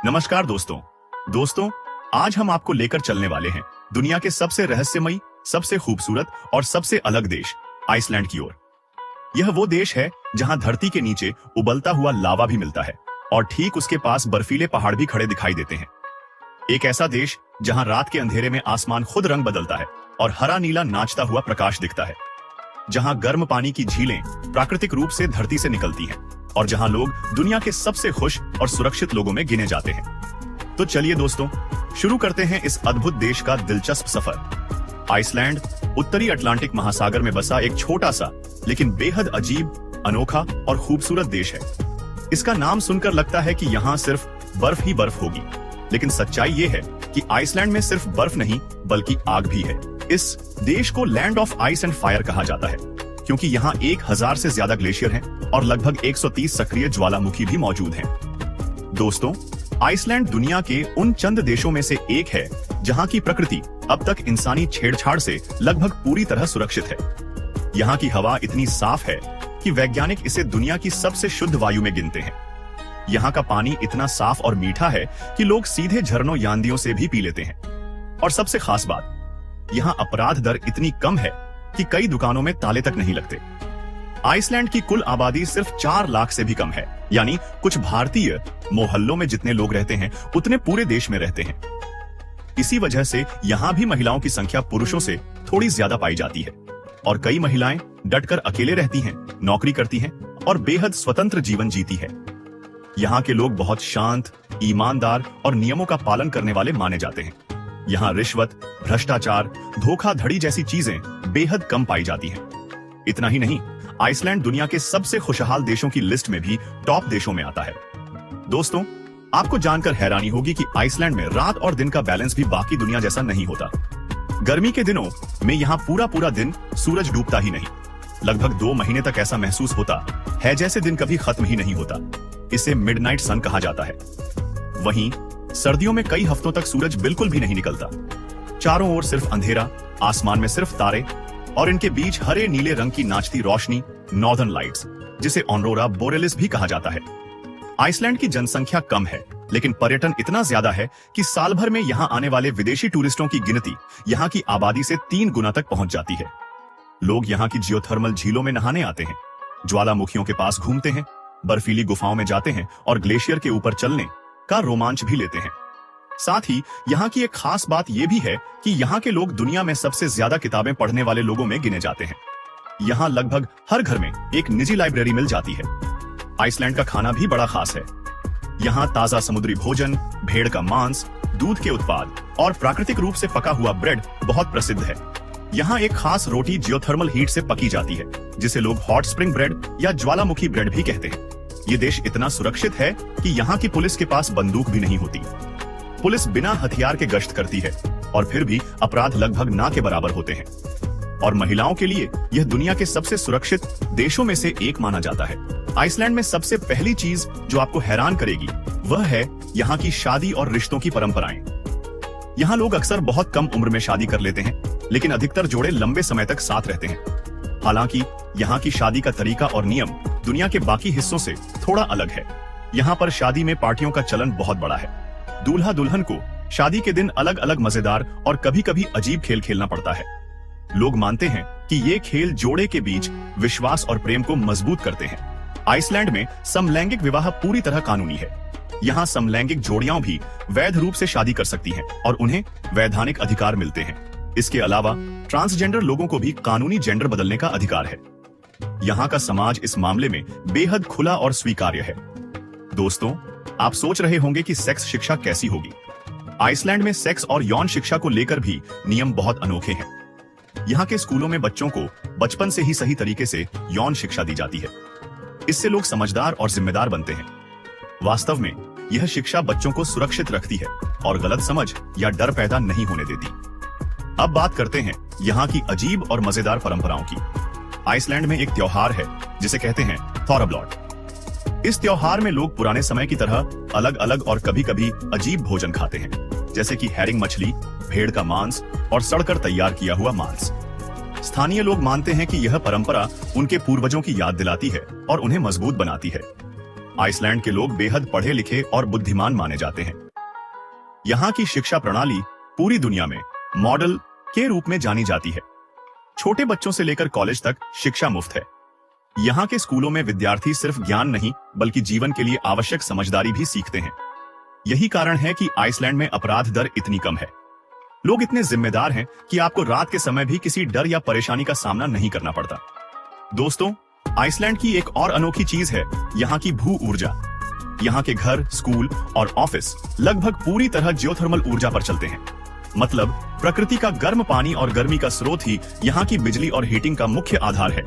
नमस्कार दोस्तों, आज हम आपको लेकर चलने वाले हैं दुनिया के सबसे रहस्यमयी, सबसे खूबसूरत और सबसे अलग देश आइसलैंड की ओर। यह वो देश है जहां धरती के नीचे उबलता हुआ लावा भी मिलता है और ठीक उसके पास बर्फीले पहाड़ भी खड़े दिखाई देते हैं। एक ऐसा देश जहां रात के अंधेरे में आसमान खुद रंग बदलता है और हरा नीला नाचता हुआ प्रकाश दिखता है, जहां गर्म पानी की झीलें प्राकृतिक रूप से धरती से निकलती हैं और जहां लोग दुनिया के सबसे खुश और सुरक्षित लोगों में गिने जाते हैं। तो चलिए दोस्तों, शुरू करते हैं इस अद्भुत देश का दिलचस्प सफर। आइसलैंड उत्तरी अटलांटिक महासागर में बसा एक छोटा सा लेकिन बेहद अजीब, अनोखा और खूबसूरत देश है। इसका नाम सुनकर लगता है कि यहाँ सिर्फ बर्फ ही बर्फ होगी, लेकिन सच्चाई ये है कि आइसलैंड में सिर्फ बर्फ नहीं बल्कि आग भी है। इस देश को land of ice and fire कहा जाता है क्योंकि यहाँ 1000 से ज्यादा ग्लेशियर हैं और लगभग 130 सक्रिय ज्वालामुखी भी मौजूद हैं। दोस्तों, आइसलैंड दुनिया के उन चंद देशों में से एक है जहाँ की प्रकृति अब तक इंसानी छेड़छाड़ से लगभग पूरी तरह सुरक्षित है। यहाँ की हवा इतनी साफ है कि वैज्ञानिक इसे दुनिया की सबसे शुद्ध वायु में गिनते हैं। यहाँ का पानी इतना साफ और मीठा है कि लोग सीधे झरनों या नदियों से भी पी लेते हैं। और सबसे खास बात, यहाँ अपराध दर इतनी कम है कि कई दुकानों में ताले तक नहीं लगते। आइसलैंड की कुल आबादी सिर्फ 4 लाख से भी कम है, यानी कुछ भारतीय मोहल्लों में जितने लोग रहते हैं उतने पूरे देश में रहते हैं। इसी वजह से यहाँ भी महिलाओं की संख्या पुरुषों से थोड़ी ज्यादा पाई जाती है और कई महिलाएं डटकर अकेले रहती हैं, नौकरी करती हैं और बेहद स्वतंत्र जीवन जीती है। यहाँ के लोग बहुत शांत, ईमानदार और नियमों का पालन करने वाले माने जाते हैं। यहाँ रिश्वत, भ्रष्टाचार, धोखाधड़ी जैसी चीजें बेहद कम पाई जाती हैं। इतना ही नहीं, आइसलैंड दुनिया के सबसे खुशहाल देशों की लिस्ट में भी टॉप देशों में आता है। दोस्तों, आपको जानकर हैरानी होगी कि आइसलैंड में रात और दिन का बैलेंस भी बाकी दुनिया जैसा नहीं होता। गर्मी के दिनों में यहाँ पूरा दिन सूरज डूबता ही नहीं। लगभग 2 महीने तक ऐसा महसूस होता है जैसे दिन कभी खत्म ही नहीं होता। इसे मिडनाइट सन कहा जाता है। वहीं सर्दियों में कई हफ्तों तक सूरज बिल्कुल भी नहीं निकलता। चारों ओर सिर्फ अंधेरा, आसमान में सिर्फ तारे और इनके बीच हरे नीले रंग की नाचती रोशनी, नॉर्दर्न लाइट्स, जिसे ऑरोरा बोरेलिस भी कहा जाता है। आइसलैंड की जनसंख्या कम है, लेकिन पर्यटन इतना ज्यादा है कि साल भर में यहाँ आने वाले विदेशी टूरिस्टों की गिनती यहाँ की आबादी से 3 गुना तक पहुंच जाती है। लोग यहाँ की जियोथर्मल झीलों में नहाने आते हैं, ज्वालामुखियों के पास घूमते हैं, बर्फीली गुफाओं में जाते हैं और ग्लेशियर के ऊपर चलने का रोमांच भी लेते हैं। साथ ही यहाँ की एक खास बात यह भी है कि यहाँ के लोग दुनिया में सबसे ज्यादा किताबें पढ़ने वाले लोगों में गिने जाते हैं। यहाँ लगभग हर घर में एक निजी लाइब्रेरी मिल जाती है। आइसलैंड का खाना भी बड़ा खास है। यहाँ ताजा समुद्री भोजन, भेड़ का मांस, दूध के उत्पाद और प्राकृतिक रूप से पका हुआ ब्रेड बहुत प्रसिद्ध है। यहाँ एक खास रोटी जियोथर्मल हीट से पकी जाती है, जिसे लोग हॉट स्प्रिंग ब्रेड या ज्वालामुखी ब्रेड भी कहते हैं। ये देश इतना सुरक्षित है कि यहाँ की पुलिस के पास बंदूक भी नहीं होती। पुलिस बिना हथियार के गश्त करती है और फिर भी अपराध लगभग ना के बराबर होते हैं। और महिलाओं के लिए यह दुनिया के सबसे सुरक्षित देशों में से एक माना जाता है। आइसलैंड में सबसे पहली चीज जो आपको हैरान करेगी वह है यहाँ की शादी और रिश्तों की परंपराएं। यहाँ लोग अक्सर बहुत कम उम्र में शादी कर लेते हैं, लेकिन अधिकतर जोड़े लंबे समय तक साथ रहते हैं। हालांकि यहाँ की शादी का तरीका और नियम दुनिया के बाकी हिस्सों से थोड़ा अलग है। यहाँ पर शादी में पार्टियों का चलन बहुत बड़ा है। दूल्हा दुल्हन को शादी के दिन अलग अलग मजेदार और कभी कभी अजीब खेल खेलना पड़ता है। लोग मानते हैं कि ये खेल जोड़े के बीच विश्वास और प्रेम को मजबूत करते हैं। आइसलैंड में समलैंगिक विवाह पूरी तरह कानूनी है। यहाँ समलैंगिक जोड़ियां भी वैध रूप से शादी कर सकती हैं और उन्हें वैधानिक अधिकार मिलते हैं। इसके अलावा ट्रांसजेंडर लोगों को भी कानूनी जेंडर बदलने का अधिकार है। यहाँ का समाज इस मामले में बेहद खुला और स्वीकार्य है। दोस्तों, आप सोच रहे होंगे कि सेक्स शिक्षा कैसी होगी। आइसलैंड में सेक्स और यौन शिक्षा को लेकर भी नियम बहुत अनोखे हैं। यहाँ के स्कूलों में बच्चों को बचपन से ही सही तरीके से यौन शिक्षा दी जाती है। इससे लोग समझदार और जिम्मेदार बनते हैं। वास्तव में यह शिक्षा बच्चों को सुरक्षित रखती है और गलत समझ या डर पैदा नहीं होने देती। अब बात करते हैं यहाँ की अजीब और मजेदार परंपराओं की। आइसलैंड में एक त्योहार है जिसे कहते हैं थॉरब्लॉट। इस त्योहार में लोग पुराने समय की तरह अलग अलग और कभी कभी अजीब भोजन खाते हैं, जैसे कि हैरिंग मछली, भेड़ का मांस और सड़कर तैयार किया हुआ मांस। स्थानीय लोग मानते हैं कि यह परंपरा उनके पूर्वजों की याद दिलाती है और उन्हें मजबूत बनाती है। आइसलैंड के लोग बेहद पढ़े लिखे और बुद्धिमान माने जाते हैं। यहाँ की शिक्षा प्रणाली पूरी दुनिया में मॉडल के रूप में जानी जाती है। छोटे बच्चों से लेकर कॉलेज तक शिक्षा मुफ्त है। यहाँ के स्कूलों में विद्यार्थी सिर्फ ज्ञान नहीं बल्कि जीवन के लिए आवश्यक समझदारी भी सीखते हैं। यही कारण है कि आइसलैंड में अपराध दर इतनी कम है। लोग इतने जिम्मेदार हैं कि आपको रात के समय भी किसी डर या परेशानी का सामना नहीं करना पड़ता। दोस्तों, आइसलैंड की एक और अनोखी चीज है यहाँ की भू ऊर्जा। यहाँ के घर, स्कूल और ऑफिस लगभग पूरी तरह जियोथर्मल ऊर्जा पर चलते हैं। मतलब प्रकृति का गर्म पानी और गर्मी का स्रोत ही यहाँ की बिजली और हीटिंग का मुख्य आधार है।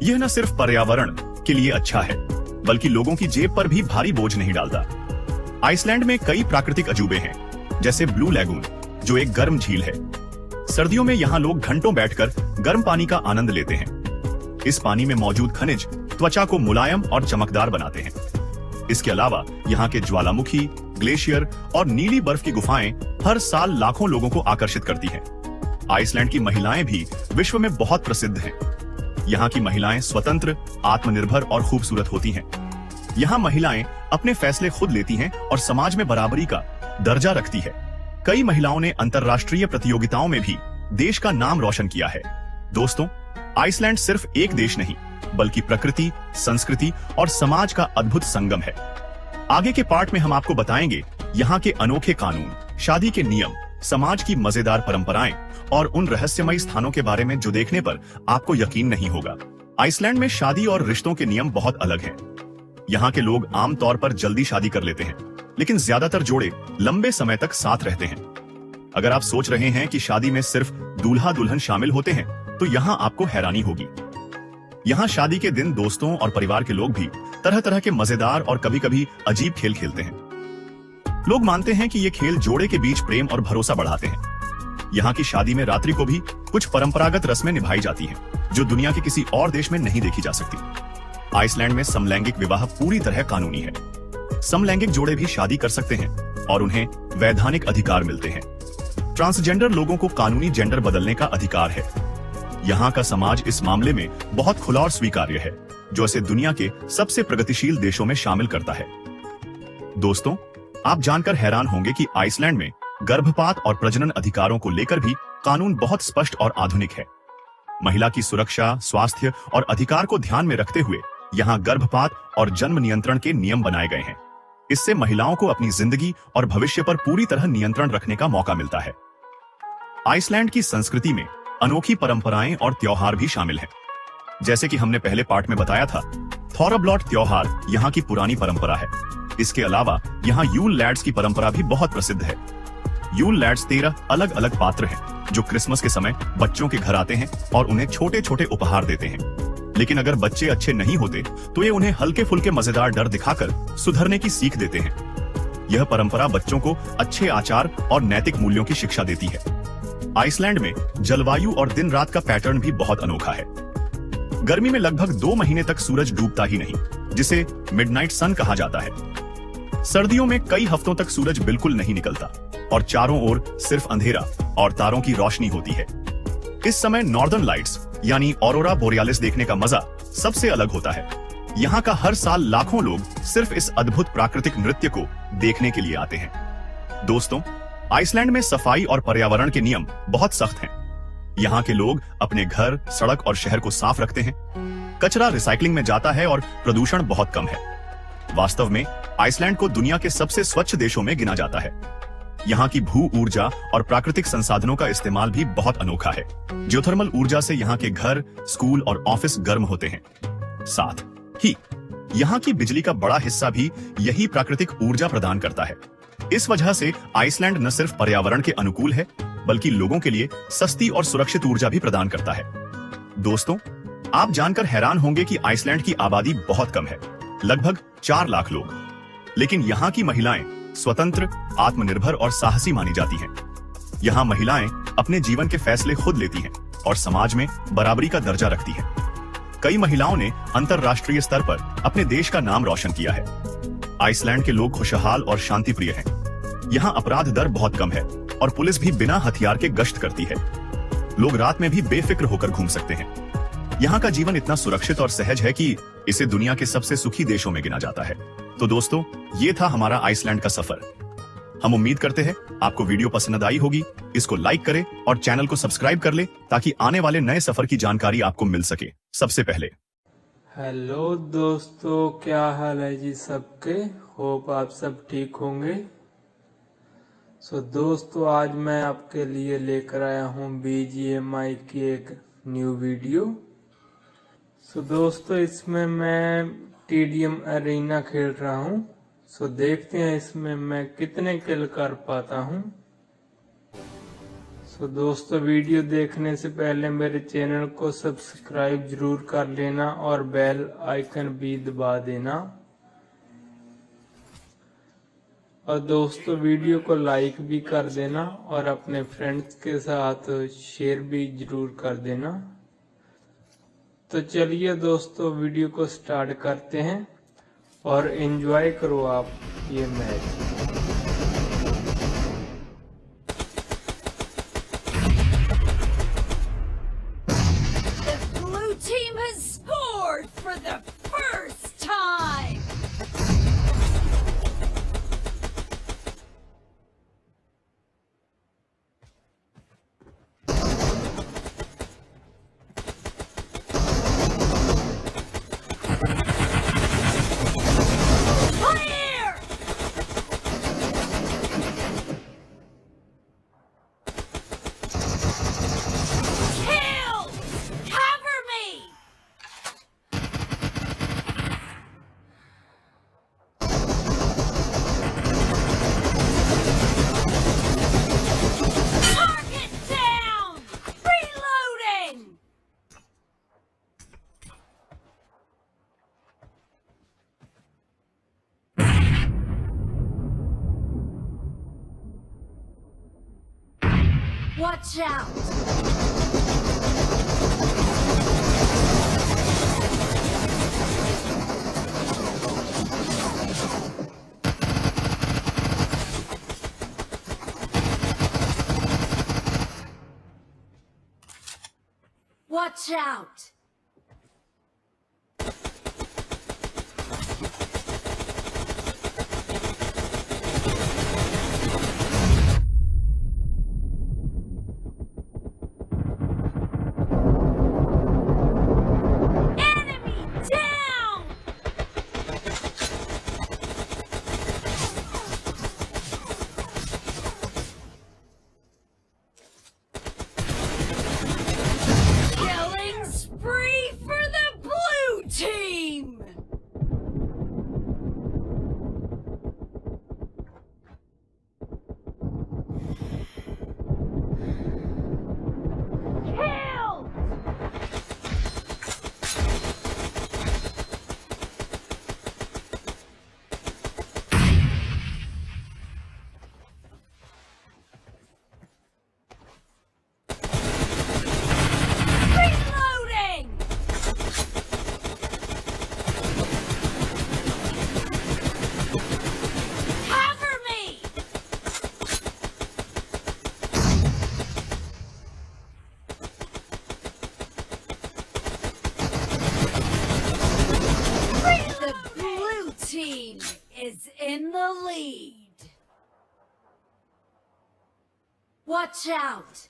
यह न सिर्फ पर्यावरण के लिए अच्छा है बल्कि लोगों की जेब पर भी भारी बोझ नहीं डालता। आइसलैंड में कई प्राकृतिक अजूबे हैं, जैसे ब्लू लैगून जो एक गर्म झील है। सर्दियों में यहाँ लोग घंटों बैठकर गर्म पानी का आनंद लेते हैं। इस पानी में मौजूद खनिज त्वचा को मुलायम और चमकदार बनाते हैं। इसके अलावा यहाँ के ज्वालामुखी, ग्लेशियर और नीली बर्फ की गुफाएं हर साल लाखों लोगों को आकर्षित करती हैं। आइसलैंड की महिलाएं भी विश्व में बहुत प्रसिद्ध हैं। यहाँ की महिलाएं स्वतंत्र, आत्मनिर्भर और खूबसूरत होती हैं। यहाँ महिलाएं अपने फैसले खुद लेती हैं और समाज में बराबरी का दर्जा रखती है। कई महिलाओं ने अंतर्राष्ट्रीय प्रतियोगिताओं में भी देश का नाम रोशन किया है। दोस्तों, आइसलैंड सिर्फ एक देश नहीं बल्कि प्रकृति, संस्कृति और समाज का अद्भुत संगम है। आगे के पार्ट में हम आपको बताएंगे यहाँ के अनोखे कानून, शादी के नियम, समाज की मजेदार परंपराएं और उन रहस्यमयी स्थानों के बारे में जो देखने पर आपको यकीन नहीं होगा। आइसलैंड में शादी और रिश्तों के नियम बहुत अलग हैं। यहाँ के लोग आमतौर पर जल्दी शादी कर लेते हैं, लेकिन ज्यादातर जोड़े लंबे समय तक साथ रहते हैं। अगर आप सोच रहे हैं कि शादी में सिर्फ दूल्हा दुल्हन शामिल होते हैं, तो यहाँ आपको हैरानी होगी। यहाँ शादी के दिन दोस्तों और परिवार के लोग भी तरह तरह के मजेदार और कभी कभी अजीब खेल खेलते हैं। लोग मानते हैं कि ये खेल जोड़े के बीच प्रेम और भरोसा बढ़ाते हैं। यहाँ की शादी में रात्रि को भी कुछ परंपरागत रस्में निभाई जाती हैं, जो दुनिया के किसी और देश में नहीं देखी जा सकती। आइसलैंड में समलैंगिक विवाह पूरी तरह कानूनी है। समलैंगिक जोड़े भी शादी कर सकते हैं और उन्हें वैधानिक अधिकार मिलते हैं। ट्रांसजेंडर लोगों को कानूनी जेंडर बदलने का अधिकार है। यहाँ का समाज इस मामले में बहुत खुला और स्वीकार्य है, जो इसे दुनिया के सबसे प्रगतिशील देशों में शामिल करता है। दोस्तों, आप जानकर हैरान होंगे कि आइसलैंड में गर्भपात और प्रजनन अधिकारों को लेकर भी कानून बहुत स्पष्ट और आधुनिक है। महिला की सुरक्षा, स्वास्थ्य और अधिकार को ध्यान में रखते हुए यहाँ गर्भपात और जन्म नियंत्रण के नियम बनाए गए हैं। इससे महिलाओं को अपनी जिंदगी और भविष्य पर पूरी तरह नियंत्रण रखने का मौका मिलता है। आइसलैंड की संस्कृति में अनोखी परंपराएं और त्योहार भी शामिल हैं। जैसे कि हमने पहले पार्ट में बताया था, थॉरब्लॉट त्योहार यहाँ की पुरानी परंपरा है। इसके अलावा यहाँ यूल लैड्स की परंपरा भी बहुत प्रसिद्ध है। यूल लैड्स 13 अलग अलग पात्र हैं जो क्रिसमस के समय बच्चों के घर आते हैं और उन्हें छोटे छोटे उपहार देते हैं। लेकिन अगर बच्चे अच्छे नहीं होते तो ये उन्हें हल्के फुल्के मजेदार डर दिखाकर सुधरने की सीख देते हैं। यह परंपरा बच्चों को अच्छे आचार और नैतिक मूल्यों की शिक्षा देती है। आइसलैंड में जलवायु और दिन रात का पैटर्न भी बहुत अनोखा है। गर्मी में लगभग 2 महीने तक सूरज डूबता ही नहीं, जिसे मिडनाइट सन कहा जाता है। सर्दियों में कई हफ्तों तक सूरज बिल्कुल नहीं निकलता और चारों ओर सिर्फ अंधेरा और तारों की रोशनी होती है। इस समय नॉर्दर्न लाइट्स यानी ऑरोरा बोरियालिस देखने का मजा सबसे अलग होता है। यहाँ का हर साल लाखों लोग सिर्फ इस अद्भुत प्राकृतिक नृत्य को देखने के लिए आते हैं। दोस्तों, आइसलैंड में सफाई और पर्यावरण के नियम बहुत सख्त हैं। यहाँ के लोग अपने घर, सड़क और शहर को साफ रखते हैं। कचरा रिसाइकलिंग में जाता है और प्रदूषण बहुत कम है। वास्तव में आइसलैंड को दुनिया के सबसे स्वच्छ देशों में गिना जाता है। यहाँ की भू ऊर्जा और प्राकृतिक संसाधनों का इस्तेमाल भी बहुत अनोखा है। जियोथर्मल ऊर्जा से यहाँ के घर, स्कूल और ऑफिस गर्म होते हैं। साथ ही यहाँ की बिजली का बड़ा हिस्सा भी यही प्राकृतिक ऊर्जा प्रदान करता है। इस वजह से आइसलैंड न सिर्फ पर्यावरण के अनुकूल है बल्कि लोगों के लिए सस्ती और सुरक्षित ऊर्जा भी प्रदान करता है। दोस्तों, आप जानकर हैरान होंगे कि आइसलैंड की आबादी बहुत कम है, लगभग 4 लाख लोग। लेकिन यहाँ की महिलाएं स्वतंत्र, आत्मनिर्भर और साहसी मानी जाती हैं। यहाँ महिलाएं अपने जीवन के फैसले खुद लेती हैं और समाज में बराबरी का दर्जा रखती हैं। कई महिलाओं ने अंतर्राष्ट्रीय स्तर पर अपने देश का नाम रोशन किया है। आइसलैंड के लोग खुशहाल और शांति प्रिय हैं। यहाँ अपराध दर बहुत कम है और पुलिस भी बिना हथियार के गश्त करती है। लोग रात में भी बेफिक्र होकर घूम सकते हैं। यहाँ का जीवन इतना सुरक्षित और सहज है कि इसे दुनिया के सबसे सुखी देशों में गिना जाता है। तो दोस्तों, ये था हमारा आइसलैंड का सफर। हम उम्मीद करते हैं आपको वीडियो पसंद आई होगी। इसको लाइक करें और चैनल को सब्सक्राइब कर ले ताकि आने वाले नए सफर की जानकारी आपको मिल सके सबसे पहले। हेलो दोस्तों, क्या हाल है जी सबके। होप आप सब ठीक होंगे। दोस्तों, आज मैं आपके लिए लेकर आया हूँ BGMI की एक न्यू वीडियो। दोस्तों, इसमें मैं TDM अरीना खेल रहा हूँ। देखते हैं इसमें मैं कितने किल कर पाता हूँ। दोस्तों, वीडियो देखने से पहले मेरे चैनल को सब्सक्राइब जरूर कर लेना और बेल आइकन भी दबा देना। और दोस्तों, वीडियो को लाइक भी कर देना और अपने फ्रेंड्स के साथ शेयर भी जरूर कर देना। तो चलिए दोस्तों, वीडियो को स्टार्ट करते हैं और एंजॉय करो आप ये match. Team has scored for the first time! Clear! Kill! Cover me! Target down! Reloading! Watch out! Watch out! Enemy down! Killing spree for the blue team! Kill! Reloading! Cover me! The blue team is in the lead. Watch out!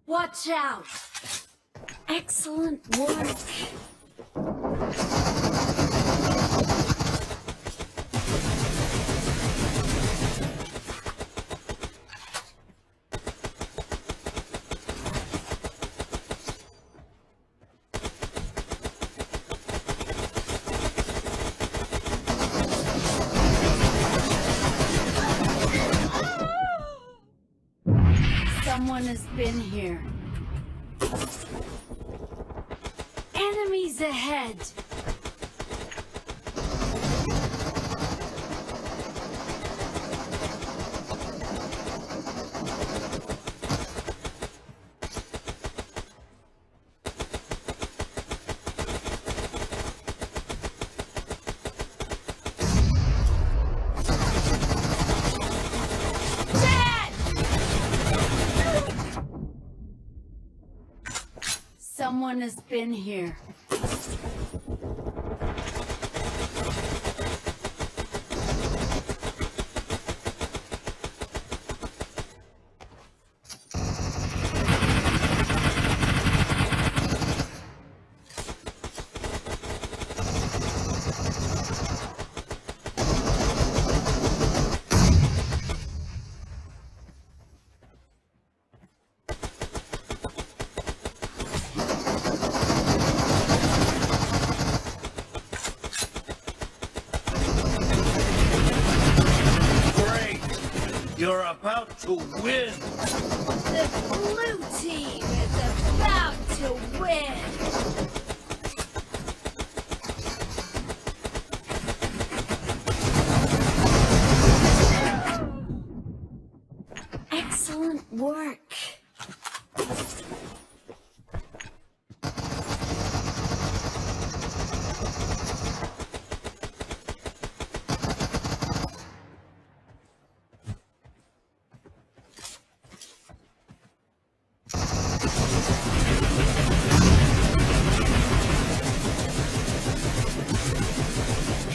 Watch out! Excellent work! Someone has been here. Enemies ahead. Someone has been here. You're about to win! The blue team is about to win. Excellent work.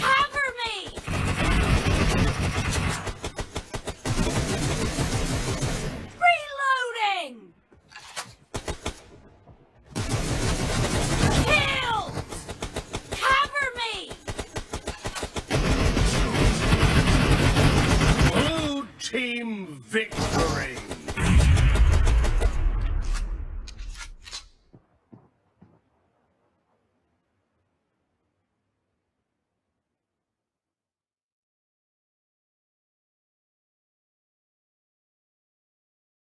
Cover me! Reloading! Killed! Cover me! Blue team victory!